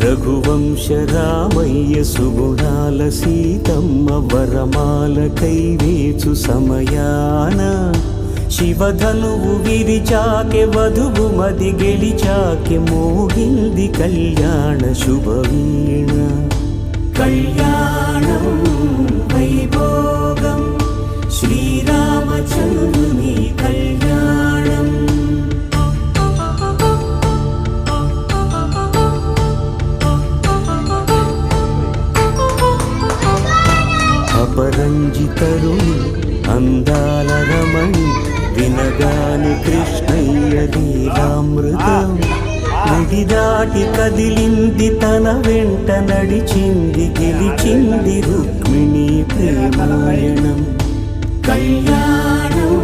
రఘువంశ రామయ్య సుగుణాల సీతమ్మ వరమాల కైవేచు సమయాన శివధనువు విరిచాకె వధువు మది గెలిచాకె మోగింది కళ్యాణ శుభవీణ. కళ్యాణం వైభోగం శ్రీరామచంద్రుని కళ్యాణం. అపరంజితరుని అందాల రమణి వినగాని కృష్ణయ్య లీలామృతం. నడిదాటి కదిలింది తన వెంట నడిచింది గెలిచింది రుక్మిణి ప్రేమాయణం. కళ్యాణం